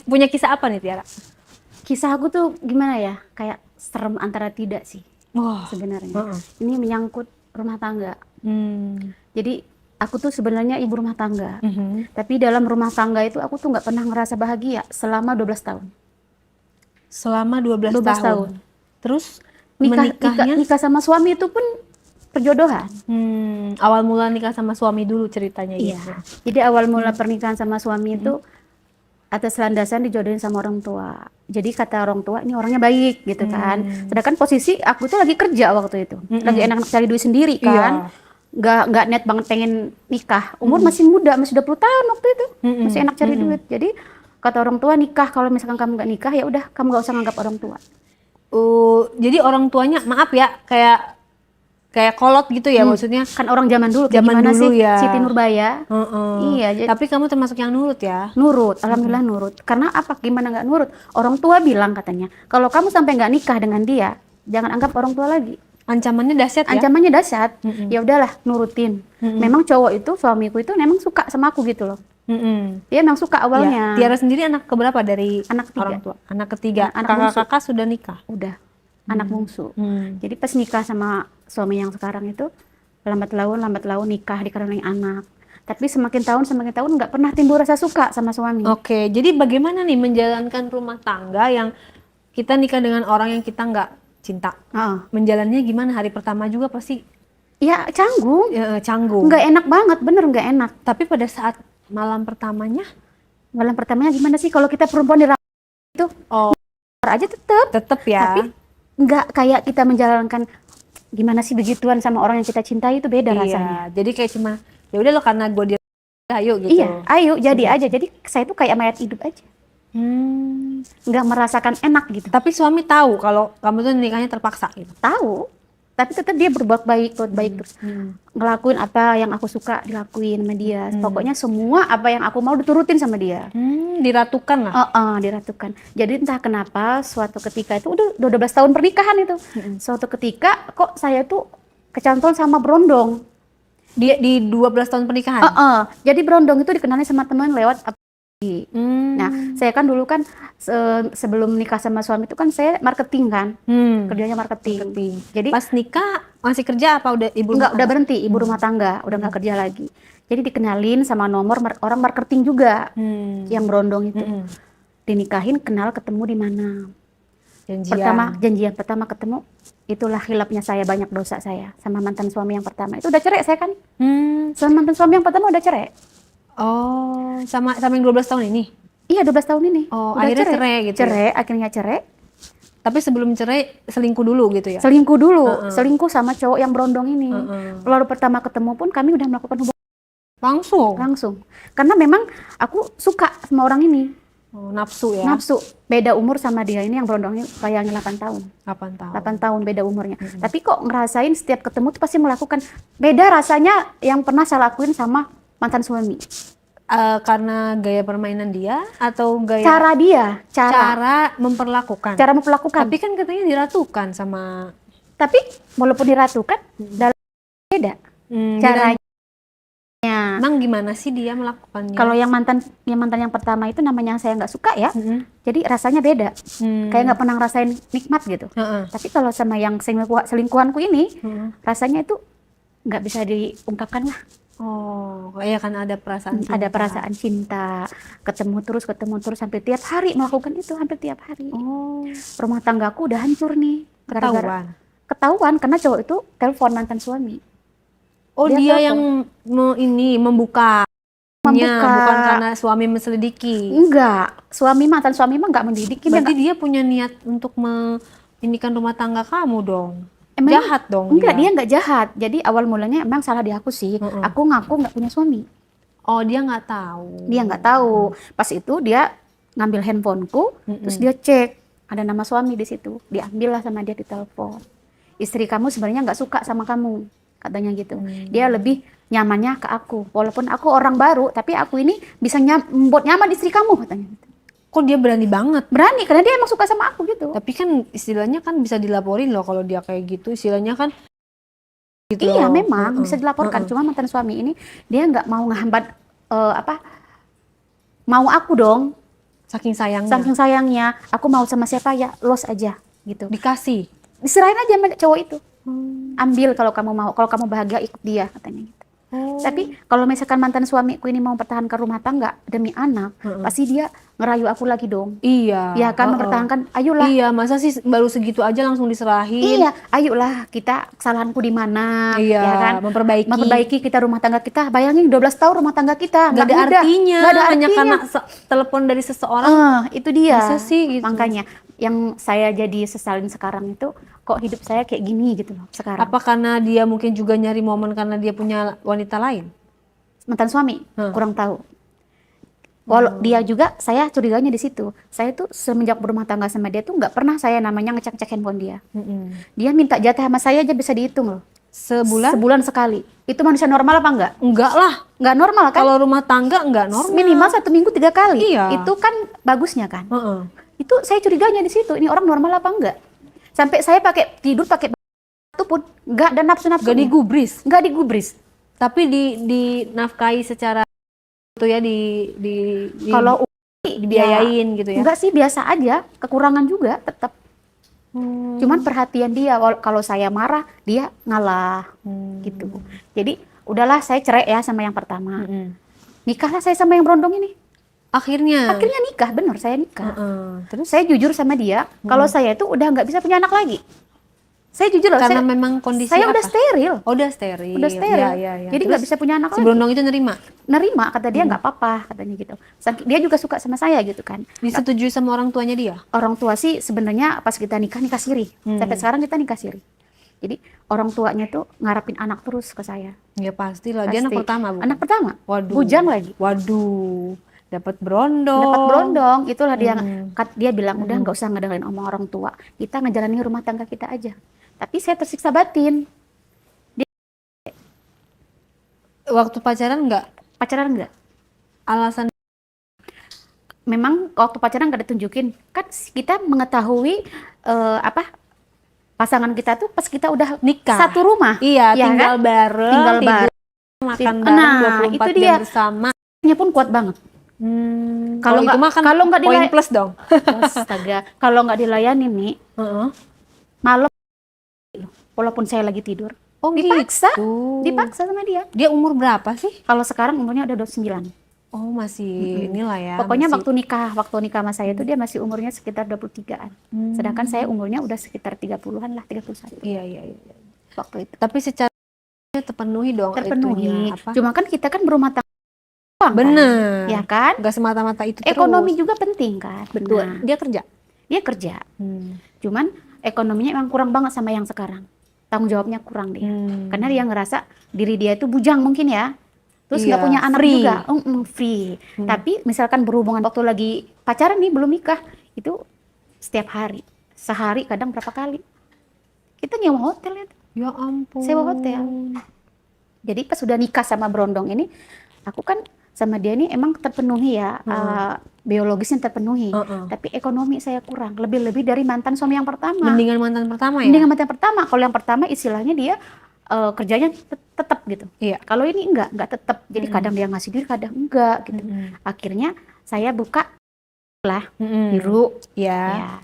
Punya kisah apa nih Tiara? Kisah aku tuh gimana ya? Kayak serem antara tidak sih Wah. sebenarnya. Heeh. Ini menyangkut rumah tangga. Hmm. Jadi aku tuh sebenarnya ibu rumah tangga. Mhm. Tapi dalam rumah tangga itu aku tuh nggak pernah ngerasa bahagia selama 12 tahun. Selama 12 12 tahun. tahun. Terus Nikah nikah menikahnya? nikah sama suami itu pun perjodohan. Awal mula nikah sama suami dulu ceritanya Iya. gitu. Jadi awal mula pernikahan sama suami Mhm. itu atas landasan dijodohin sama orang tua. Jadi kata orang tua ini orangnya baik gitu kan. Sedangkan posisi aku tuh lagi kerja waktu itu. Lagi enak cari duit sendiri kan. Iya. Nggak niat banget pengen nikah. Umur masih muda, masih 20 tahun waktu itu. Masih enak cari duit. Jadi kata orang tua nikah, kalau misalkan kamu nggak nikah ya udah kamu nggak usah nganggap orang tua. Jadi orang tuanya maaf ya kayak kolot gitu ya maksudnya. Kan orang zaman dulu kayak Zaman gimana dulu sih? ya. Siti Nurbaya. Heeh. Iya, Tapi kamu termasuk yang nurut ya? nurut, alhamdulillah nurut. Karena apa? Gimana nggak nurut? Orang tua bilang katanya, kalau kamu sampai nggak nikah dengan dia, jangan anggap orang tua lagi. Ancamannya dahsyat ya? Ancamannya dahsyat. Ya udahlah, nurutin. Memang cowok itu, suamiku itu memang suka sama aku gitu loh. Dia memang suka awalnya. Tiara sendiri anak keberapa dari Anak ketiga. orang tua? Anak ketiga. Anak bungsu. Kakak-kakak sudah nikah? Udah, anak bungsu. Jadi pas nikah sama suami yang sekarang itu, lambat laun nikah dikarenai anak. Tapi semakin tahun nggak pernah timbul rasa suka sama suami. Oke, jadi bagaimana nih menjalankan rumah tangga yang kita nikah dengan orang yang kita nggak cinta? Heeh. Menjalannya gimana? Hari pertama juga pasti Ya canggung, canggung. nggak enak banget, bener nggak enak. Tapi pada saat malam pertamanya, Malam pertamanya gimana sih kalau kita perempuan itu oh aja tetep, tetep ya. tapi nggak kayak kita menjalankan gimana sih begituan sama orang yang kita cintai itu beda rasanya. Iya, jadi kayak cuma ya udah lo karena gue dia ayo gitu. Iya, ayo jadi aja. Jadi saya tuh kayak mayat hidup aja, nggak merasakan enak gitu. Tapi suami tahu kalau kamu tuh nikahnya terpaksa gitu. Tahu, tapi tetap dia berbuat baik terus. Ngelakuin apa yang aku suka dilakuin sama dia. Pokoknya semua apa yang aku mau diturutin sama dia. Diratukan lah. Diratukan. Jadi entah kenapa suatu ketika itu udah 12 tahun pernikahan itu. Suatu ketika kok saya tuh kecantol sama berondong. Di 12 tahun pernikahan. Jadi berondong itu dikenalnya sama teman lewat aplikasi. Nah, saya kan dulu kan sebelum nikah sama suami itu kan saya marketing kan. Kerjanya marketing. Jadi Pas nikah masih kerja apa udah ibu enggak, udah berhenti, ibu rumah tangga, udah nggak kerja lagi. Jadi dikenalin sama nomor orang marketing juga, yang berondong itu. Dinikahin, kenal, ketemu di mana. Janjian pertama ketemu, itulah hilapnya saya, banyak dosa saya sama mantan suami yang pertama. Itu udah cerai saya kan. Sama mantan suami yang pertama udah cerai. Oh, sama yang 12 tahun ini? Iya, 12 tahun ini. Oh, udah akhirnya cerai gitu ya? Akhirnya cerai. Tapi sebelum cerai selingkuh dulu gitu ya? Selingkuh dulu, selingkuh sama cowok yang berondong ini. Lalu pertama ketemu pun kami udah melakukan hubungan langsung. Karena memang aku suka sama orang ini. Nafsu ya? Nafsu. Beda umur sama dia ini yang berondongnya kayaknya 8 tahun. 8 tahun beda umurnya. Tapi kok ngerasain setiap ketemu tuh pasti melakukan beda rasanya yang pernah saya lakuin sama mantan suami. Karena gaya permainan dia atau gaya cara memperlakukan. Tapi kan katanya diratukan sama. Tapi walaupun diratukan dalam beda caranya. Emang gimana sih dia melakukannya? Kalau yang mantan yang pertama itu namanya saya nggak suka ya. Jadi rasanya beda. Kayak nggak pernah ngerasain nikmat gitu. Tapi kalau sama yang selingkuhanku ini rasanya itu nggak bisa diungkapkan lah. Oh, iya kan ada perasaan cinta. Ada perasaan cinta, ketemu terus sampai tiap hari melakukan itu, hampir tiap hari. Rumah tanggaku udah hancur nih. Ketahuan karena cowok itu telepon mantan suami. Dia yang membuka, bukan karena suami menselidiki. Enggak, mantan suami mah nggak mendidik. Berarti dia punya niat untuk inikan rumah tangga kamu dong. Emang jahat dong. Enggak, dia nggak jahat. Jadi awal mulanya emang salah di aku sih. Aku ngaku nggak punya suami. Oh, dia nggak tahu. Dia nggak tahu. Pas itu dia ngambil handphoneku, terus dia cek ada nama suami di situ. Diambil lah sama dia di telepon. Istri kamu sebenarnya nggak suka sama kamu, katanya gitu. Dia lebih nyamannya ke aku. Walaupun aku orang baru, tapi aku ini bisa membuat nyaman istri kamu, katanya gitu. Kok dia berani banget? Berani, karena dia emang suka sama aku gitu. Tapi kan istilahnya kan bisa dilaporin loh kalau dia kayak gitu. Istilahnya kan gitu iya loh. memang bisa dilaporkan. Cuma mantan suami ini dia nggak mau ngehambat mau aku dong. Saking sayangnya. Saking sayangnya, aku mau sama siapa ya, los aja gitu. Dikasih. Diserahin aja sama cowok itu. Ambil kalau kamu mau, kalau kamu bahagia ikut dia katanya gitu. Tapi kalau misalkan mantan suamiku ini mau mempertahankan rumah tangga demi anak, pasti dia ngerayu aku lagi dong. Iya. Ya kan, mempertahankan, ayolah. Iya, masa sih baru segitu aja langsung diserahin? Iya, ayolah kita kesalahanku di mana, Iya, ya kan? memperbaiki. Kita rumah tangga kita. Bayangin 12 tahun rumah tangga kita, Nggak ada mudah. artinya. Nggak ada Hanya artinya. karena telepon dari seseorang. Itu dia. Masa sih gitu? Makanya yang saya jadi sesalin sekarang itu, kok hidup saya kayak gini gitu loh sekarang. Apa karena dia mungkin juga nyari momen karena dia punya wanita lain? Mantan suami, kurang tahu. Walau dia juga, saya curiganya di situ. Saya tuh semenjak berumah tangga sama dia tuh nggak pernah saya namanya ngecek-cek handphone dia. Dia minta jatah sama saya aja bisa dihitung loh. Sebulan? Sebulan sekali. Itu manusia normal apa enggak? Enggak lah. Nggak normal kan? Kalau rumah tangga enggak normal. Minimal 1 minggu 3 kali. Iya. Itu kan bagusnya kan? Heeh. Itu saya curiganya di situ. Ini orang normal apa enggak? Sampai saya tidur pakai itu pun nggak ada nafsu-nafsu. Enggak digubris. Nggak digubris. Tapi dinafkahi secara itu ya Kalau dibiayain gitu ya. enggak sih, biasa aja, kekurangan juga tetap. Cuman perhatian dia, kalau saya marah dia ngalah gitu. Jadi udahlah saya cerai ya sama yang pertama. Nikahlah saya sama yang berondong ini. Akhirnya Nikah, bener saya nikah. terus Saya jujur sama dia, kalau saya itu udah nggak bisa punya anak lagi. Saya jujur loh, karena memang kondisi saya apa? udah steril. Oh, udah steril. Udah steril. Ya. Jadi nggak bisa punya anak si lagi. berondong itu nerima. Nerima, kata dia nggak apa-apa katanya gitu. Dia juga suka sama saya gitu kan. Disetujui sama orang tuanya dia. Orang tua sih sebenarnya pas kita nikah siri. Sampai sekarang kita nikah siri. Jadi orang tuanya tuh ngarapin anak terus ke saya. Ya pastilah. Dia anak Pasti. pertama, Bu. Anak pertama. Waduh. Bujang lagi. Waduh. Dapat berondong. Itulah dia bilang udah nggak usah ngedengerin omong orang tua. Kita ngejalanin rumah tangga kita aja. Tapi saya tersiksa batin. Waktu pacaran Pacaran enggak? alasan Memang waktu pacaran nggak ditunjukin. Kan kita mengetahui pasangan kita tuh pas kita udah nikah. Satu rumah. Iya, ya tinggal kan? bareng. Tinggal tidur, bareng. makan bareng 24 itu jam dia. bersama. Nya pun kuat banget. Kalau itu mah kan poin plus dong. Astaga, kalau nggak dilayani nih, malam walaupun saya lagi tidur, dipaksa, gitu. dipaksa sama dia. Dia umur berapa sih? Kalau sekarang umurnya udah 29. Oh, masih inilah ya. Pokoknya masih... waktu nikah sama saya itu dia masih umurnya sekitar 23-an. Sedangkan saya umurnya udah sekitar 30-an lah, 31. Iya. Waktu itu. Tapi secara terpenuhi dong Terpenuhi. itunya, apa? Cuma kan kita kan berumah tangga. Bener. Ya kan? Nggak semata-mata itu Ekonomi terus. juga penting kan? Betul. Benar. Dia kerja? Dia kerja. Cuman ekonominya emang kurang banget sama yang sekarang. Tanggung jawabnya kurang dia. Karena dia ngerasa diri dia itu bujang mungkin ya. Terus nggak punya anak free. juga. Free. Tapi misalkan berhubungan waktu lagi pacaran nih, belum nikah, itu setiap hari. Sehari kadang berapa kali. Kita nyewa hotel itu. Ya ampun. Sewa hotel. Jadi pas sudah nikah sama berondong ini, aku kan sama dia ini emang terpenuhi ya, biologisnya terpenuhi, tapi ekonomi saya kurang, lebih-lebih dari mantan suami yang pertama. Mendingan mantan pertama ya? Mendingan mantan pertama. Kalau yang pertama istilahnya dia kerjanya tetap gitu. Iya. Kalau ini enggak tetap. Jadi kadang dia ngasih duit, kadang enggak gitu. Akhirnya saya buka lah biru. Ya.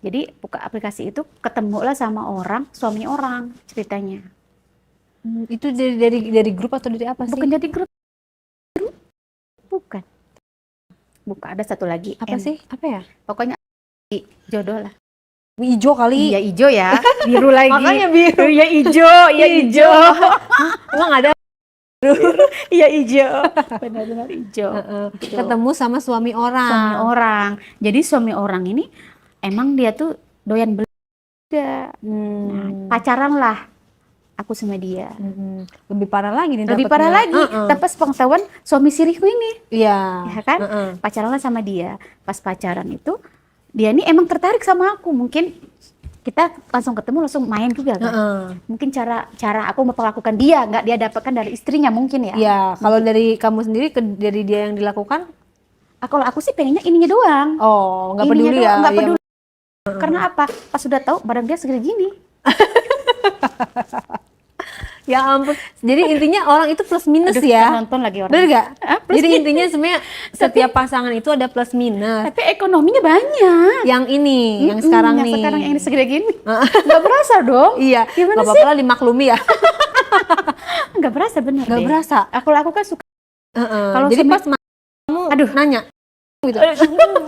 Jadi buka aplikasi itu, ketemulah sama suami orang ceritanya. Itu dari grup atau dari apa sih? Bukan dari grup. Bukan, ada satu lagi. Apa sih? Apa ya? Pokoknya jodoh lah. Hijau kali. Iya hijau ya, biru lagi. Makanya biru. Iya hijau, iya hijau. Emang ada? Iya hijau. Benar-benar hijau. Gitu. Ketemu sama suami orang. Suami orang. Jadi suami orang ini emang dia tuh doyan beli juga. Nah, pacaran lah aku sama dia. Lebih parah lagi nih. Lebih parah lagi. Tapi pengetahuan suami siriku ini. Iya. Ya kan? Pacaran lah sama dia. Pas pacaran itu dia ini emang tertarik sama aku. Mungkin kita langsung ketemu, langsung main juga kan. Mungkin cara aku memperlakukan dia nggak dia dapatkan dari istrinya mungkin ya. Iya. Kalau dari kamu sendiri dari dia yang dilakukan? Kalau aku sih pengennya ininya doang. Oh, nggak Ininya peduli doang, ya? nggak peduli. Karena apa? Pas sudah tahu badan dia segede gini. Ya ampun. Jadi intinya orang itu plus minus Aduh, ya. nonton lagi orang. Bener gak? Plus Jadi minus. intinya sebenarnya setiap pasangan itu ada plus minus. Tapi ekonominya banyak. Yang ini, yang sekarang yang nih. sekarang yang ini segede gini. Nggak berasa dong. Iya. Gimana Gak sih? apa-apa lah dimaklumi ya. Nggak berasa bener Gak deh. berasa. Aku kan suka. Kalau Jadi sama- pas kamu nanya. Gitu.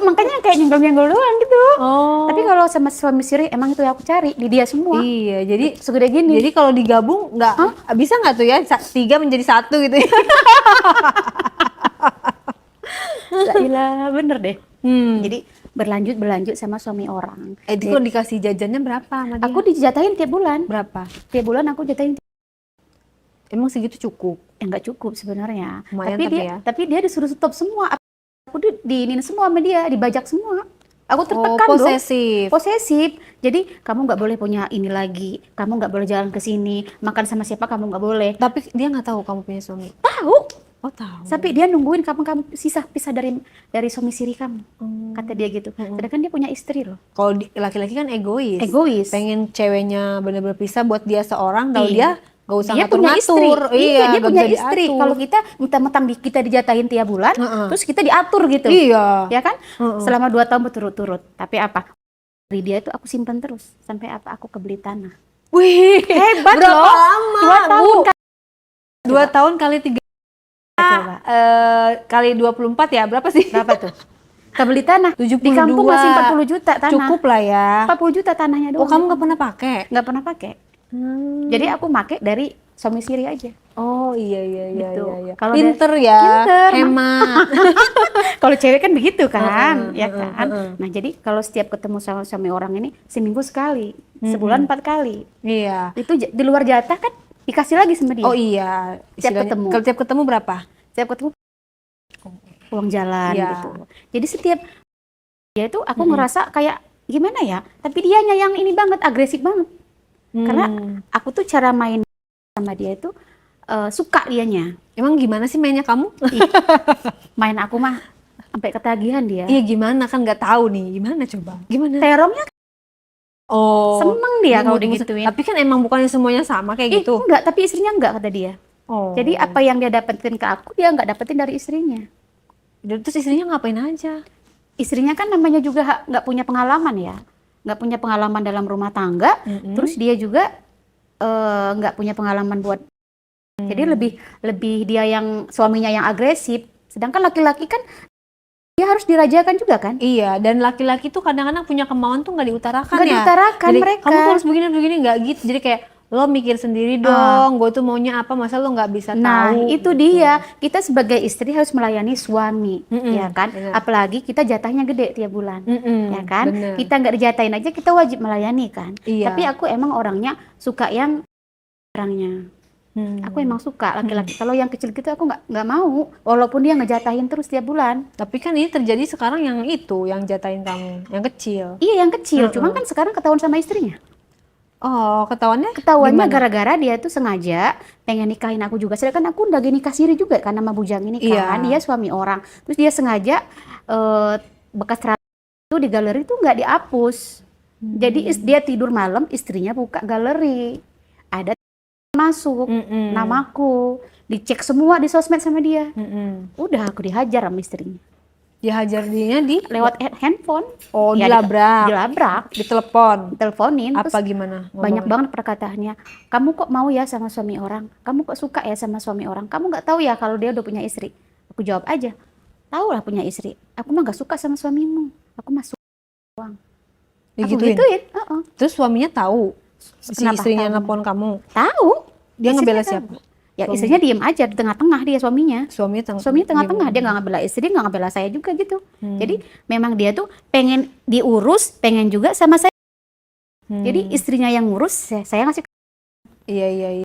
Makanya kayak nyenggol-nyenggol doang gitu. Oh. Tapi kalau sama suami siri emang itu yang aku cari di dia semua. Iya, jadi Segede gini. jadi kalau digabung bisa nggak tuh ya 3 menjadi 1 gitu ya? Gila, bener deh. Hmm. Jadi berlanjut sama suami orang. Itu kalau dikasih jajannya berapa sama dia? Aku dijatahin tiap bulan. Berapa? Tiap bulan aku jatahin. Emang segitu cukup? Nggak cukup sebenarnya. Lumayan Tapi dia disuruh stop semua. Aku diinin semua sama dia, dibajak semua. Aku tertekan posesif. Posesif. Jadi kamu nggak boleh punya ini lagi. Kamu nggak boleh jalan ke sini. Makan sama siapa kamu nggak boleh. Tapi dia nggak tahu kamu punya suami. Tahu. Oh tahu. Sampai dia nungguin kamu pisah dari suami siri kamu. Kata dia gitu. Sedangkan dia punya istri loh. Kalau laki-laki kan egois. Egois. Pengen ceweknya benar-benar pisah buat dia seorang. Tahu dia nggak usah Dia punya istri. ngatur-ngatur. Iya, dia nggak punya bisa istri. diatur. Kalau kita mentang-mentang kita dijatahin tiap bulan, terus kita diatur gitu. Iya. Ya kan? Selama 2 tahun berturut-turut. Tapi apa? Dari dia itu aku simpan terus sampai apa? Aku kebeli tanah. Wih, Hebat berapa loh. lama? 2 tahun. 2 tahun kali 3 Coba. kali 24 ya, berapa sih? Berapa tuh? Kebeli tanah. 72. Di kampung masih 40 juta tanah. Cukup lah ya. 40 juta tanahnya doang. Oh, kamu nggak pernah pakai? Nggak pernah pakai. Jadi aku pakai dari suami siri aja. Oh iya Gitu. iya. Kalau Pinter ya, Pinter. hemat. Kalau cewek kan begitu kan, ya kan. heeh. Nah jadi kalau setiap ketemu sama suami orang ini seminggu sekali, sebulan 4 kali. Iya. Itu di luar jatah kan dikasih lagi sama dia. Oh iya. Tiap Istilahnya- ketemu. Kalau tiap ketemu berapa? Setiap ketemu uang jalan Iya. gitu. Jadi setiap dia itu aku ngerasa kayak gimana ya? Tapi dianya yang ini banget, agresif banget. Karena aku tuh cara main sama dia itu suka dianya. Emang gimana sih mainnya kamu? Main aku mah sampai ketagihan dia. Iya gimana kan nggak tahu nih. Gimana coba? Gimana? Terongnya Oh. seneng dia kalau Mood-mood- digituin. Tapi kan emang bukannya semuanya sama kayak gitu. Enggak, tapi istrinya enggak kata dia. Oh. Jadi apa yang dia dapetin ke aku, dia enggak dapetin dari istrinya. Terus istrinya ngapain aja? Istrinya kan namanya juga nggak punya pengalaman ya. Nggak punya pengalaman dalam rumah tangga. Terus dia juga nggak punya pengalaman buat. Jadi lebih dia yang suaminya yang agresif. Sedangkan laki-laki kan dia harus dirajakan juga kan? Iya, dan laki-laki tuh kadang-kadang punya kemauan tuh nggak diutarakan Nggak ya. diutarakan Jadi, mereka. kamu tuh harus begini nggak gitu. Jadi kayak lo mikir sendiri dong, gue tuh maunya apa, masa lo nggak bisa Nah, tahu. itu dia. Kita sebagai istri harus melayani suami, ya kan? bener. Apalagi kita jatahnya gede tiap bulan, ya kan? bener. Kita nggak dijatahin aja, kita wajib melayani kan? Iya. Tapi aku emang orangnya suka yang orangnya. Aku emang suka laki-laki. Kalau yang kecil gitu aku nggak mau, walaupun dia ngejatahin terus tiap bulan. Tapi kan ini terjadi sekarang yang itu, yang jatahin kamu, yang kecil. Iya yang kecil, cuman kan sekarang ketahuan sama istrinya. Oh, ketahuannya? Ketahuannya gimana? gara-gara dia tuh sengaja pengen nikahin aku juga. Sedangkan aku udah nikah siri juga kan sama bujang ini kan. Iya. Dia suami orang. Terus dia sengaja bekas itu di galeri tuh nggak dihapus. Jadi dia tidur malam, istrinya buka galeri. Ada masuk namaku, dicek semua di sosmed sama dia. Udah aku dihajar sama istrinya. Dihajar dia di Lewat handphone. Oh, Ya, dilabrak. Dilabrak, Ditelepon. teleponin. Apa Terus gimana? banyak ngomongnya? banget perkataannya. Kamu kok mau ya sama suami orang? Kamu kok suka ya sama suami orang? Kamu nggak tahu ya kalau dia udah punya istri? Aku jawab aja, tahu lah punya istri. Aku mah nggak suka sama suamimu. Aku mah suka uang. Aku Digituin? gituin. Terus suaminya tahu si Kenapa istrinya tahu? nelpon kamu. Tahu. Dia Istrinya ngebela tahu. siapa? Ya Suami. istrinya diem aja di tengah-tengah dia suaminya. Suaminya Tengah-tengah, dia nggak ngebela istri, nggak ngebela saya juga gitu. Jadi memang dia tuh pengen diurus, pengen juga sama saya. Jadi istrinya yang ngurus, saya ngasih. Iya iya iya.